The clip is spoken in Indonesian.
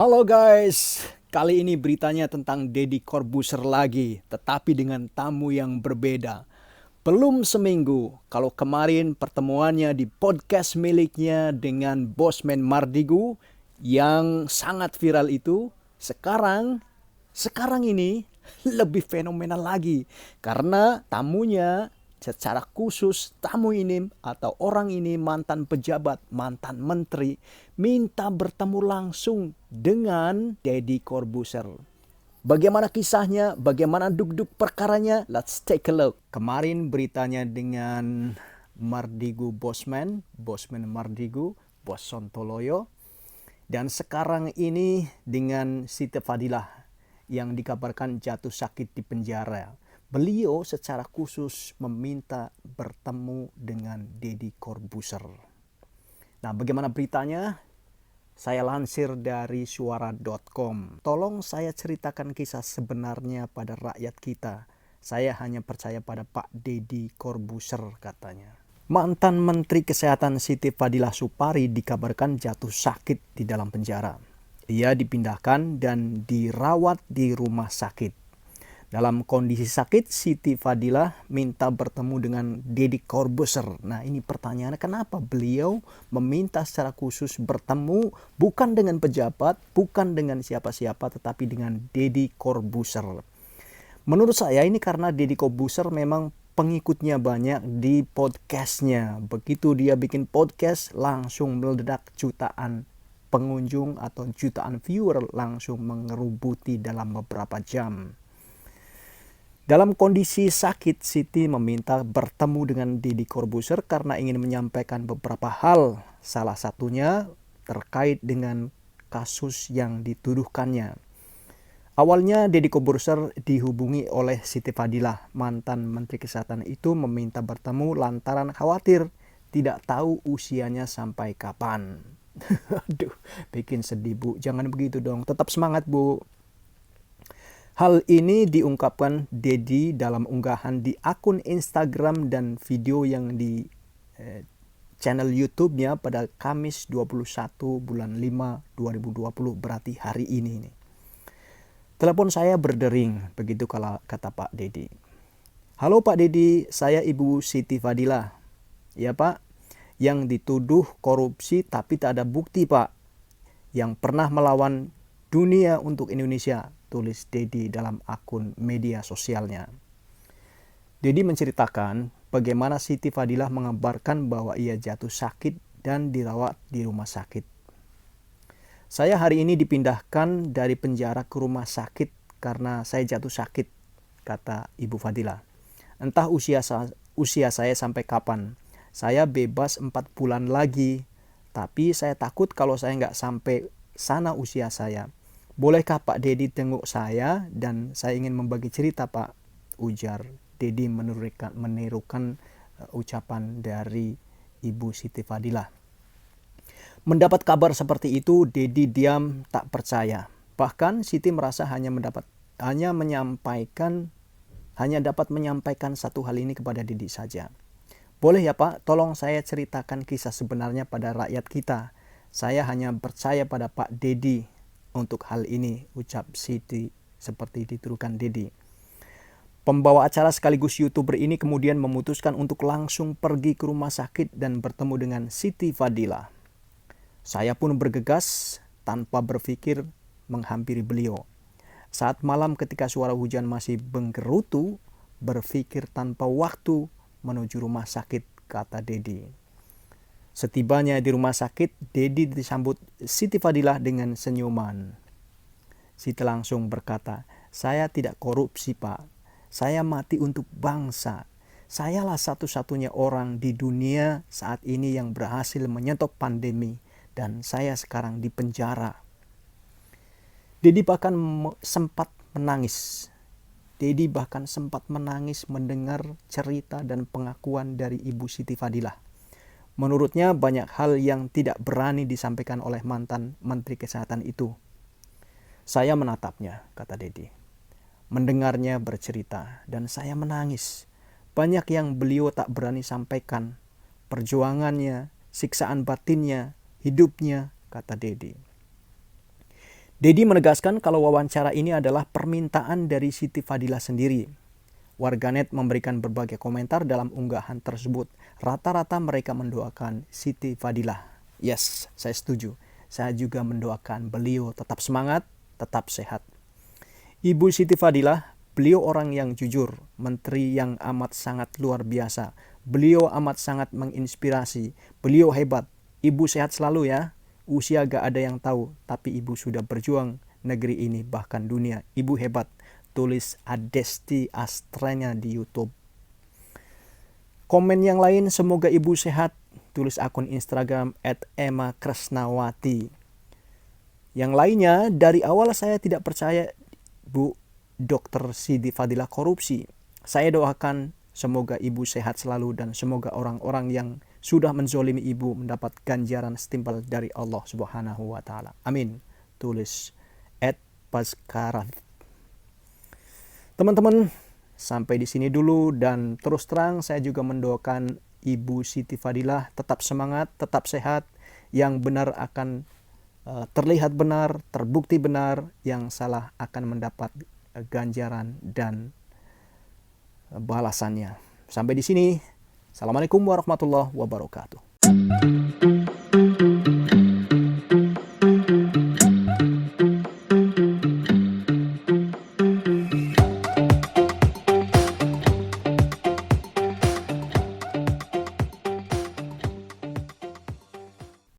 Halo guys, kali ini beritanya tentang Deddy Corbuzier lagi, tetapi dengan tamu yang berbeda. Belum seminggu, kalau kemarin pertemuannya di podcast miliknya dengan Bosman Mardigu yang sangat viral itu, sekarang ini lebih fenomenal lagi karena tamunya secara khusus tamu ini atau orang ini mantan pejabat, mantan menteri minta bertemu langsung dengan Deddy Corbuzier. Bagaimana kisahnya? Bagaimana duduk perkaranya? Let's take a look. Kemarin beritanya dengan Mardigu Bosman Mardigu, Bos Sontoloyo. Dan sekarang ini dengan Siti Fadilah yang dikabarkan jatuh sakit di penjara. Beliau secara khusus meminta bertemu dengan Deddy Corbuzier. Nah, bagaimana beritanya? Saya lansir dari suara.com. Tolong saya ceritakan kisah sebenarnya pada rakyat kita. Saya hanya percaya pada Pak Deddy Corbuzier, katanya. Mantan Menteri Kesehatan Siti Fadilah Supari dikabarkan jatuh sakit di dalam penjara. Ia dipindahkan dan dirawat di rumah sakit. Dalam kondisi sakit, Siti Fadilah minta bertemu dengan Deddy Corbuzier. Nah, ini pertanyaannya, kenapa beliau meminta secara khusus bertemu bukan dengan pejabat, bukan dengan siapa-siapa, tetapi dengan Deddy Corbuzier. Menurut saya ini karena Deddy Corbuzier memang pengikutnya banyak di podcastnya. Begitu dia bikin podcast, langsung meledak jutaan pengunjung atau jutaan viewer langsung mengerubuti dalam beberapa jam. Dalam kondisi sakit, Siti meminta bertemu dengan Deddy Corbuzier karena ingin menyampaikan beberapa hal. Salah satunya terkait dengan kasus yang dituduhkannya. Awalnya Deddy Corbuzier dihubungi oleh Siti Fadilah, mantan Menteri Kesehatan itu meminta bertemu lantaran khawatir tidak tahu usianya sampai kapan. Aduh, bikin sedih Bu, jangan begitu dong, tetap semangat Bu. Hal ini diungkapkan Deddy dalam unggahan di akun Instagram dan video yang di channel YouTube-nya pada Kamis 21 bulan 5 2020, berarti hari ini nih. Telepon saya berdering, begitu kata Pak Deddy. Halo Pak Deddy, saya Ibu Siti Fadilah. Ya Pak, yang dituduh korupsi tapi tak ada bukti Pak. Yang pernah melawan dunia untuk Indonesia, tulis Deddy dalam akun media sosialnya. Deddy menceritakan bagaimana Siti Fadilah mengabarkan bahwa ia jatuh sakit dan dirawat di rumah sakit. Saya hari ini dipindahkan dari penjara ke rumah sakit karena saya jatuh sakit, kata Ibu Fadilah. Entah usia saya sampai kapan. Saya bebas 4 bulan lagi, tapi saya takut kalau saya nggak sampai sana usia saya. Bolehkah Pak Deddy tengok saya dan saya ingin membagi cerita Pak, ujar Deddy menirukan ucapan dari Ibu Siti Fadilah. Mendapat kabar seperti itu, Deddy diam tak percaya. Bahkan Siti merasa hanya dapat menyampaikan satu hal ini kepada Deddy saja. Boleh ya Pak, tolong saya ceritakan kisah sebenarnya pada rakyat kita. Saya hanya percaya pada Pak Deddy untuk hal ini, ucap Siti seperti diturukan Deddy. Pembawa acara sekaligus YouTuber ini kemudian memutuskan untuk langsung pergi ke rumah sakit dan bertemu dengan Siti Fadilah. Saya pun bergegas tanpa berpikir menghampiri beliau. Saat malam ketika suara hujan masih menggerutu, berpikir tanpa waktu menuju rumah sakit, kata Deddy. Setibanya di rumah sakit, Deddy disambut Siti Fadilah dengan senyuman. Siti langsung berkata, saya tidak korupsi Pak, saya mati untuk bangsa. Sayalah satu-satunya orang di dunia saat ini yang berhasil menyetop pandemi dan saya sekarang di penjara. Deddy bahkan sempat menangis. Deddy bahkan sempat menangis mendengar cerita dan pengakuan dari Ibu Siti Fadilah. Menurutnya banyak hal yang tidak berani disampaikan oleh mantan Menteri Kesehatan itu. Saya menatapnya, kata Deddy. Mendengarnya bercerita dan saya menangis. Banyak yang beliau tak berani sampaikan. Perjuangannya, siksaan batinnya, hidupnya, kata Deddy. Dedi menegaskan kalau wawancara ini adalah permintaan dari Siti Fadilah sendiri. Warganet memberikan berbagai komentar dalam unggahan tersebut. Rata-rata mereka mendoakan Siti Fadilah. Yes, saya setuju. Saya juga mendoakan beliau tetap semangat, tetap sehat. Ibu Siti Fadilah, beliau orang yang jujur, menteri yang amat sangat luar biasa. Beliau amat sangat menginspirasi. Beliau hebat. Ibu sehat selalu ya. Usia gak ada yang tahu, tapi ibu sudah berjuang negeri ini bahkan dunia. Ibu hebat. Tulis Adesti Astranya di YouTube. Komen yang lain, semoga ibu sehat. Tulis akun Instagram @emmakresnawati. Yang lainnya, dari awal saya tidak percaya Bu Dr. Siti Fadilah korupsi. Saya doakan semoga ibu sehat selalu dan semoga orang-orang yang sudah menzolimi ibu mendapat ganjaran setimpal dari Allah Subhanahu wa Ta'ala. Amin. Tulis @paskarat. Teman-teman, sampai di sini dulu, dan terus terang saya juga mendoakan Ibu Siti Fadilah tetap semangat, tetap sehat, yang benar akan terlihat benar, terbukti benar, yang salah akan mendapat ganjaran dan balasannya. Sampai di sini. Assalamualaikum warahmatullahi wabarakatuh.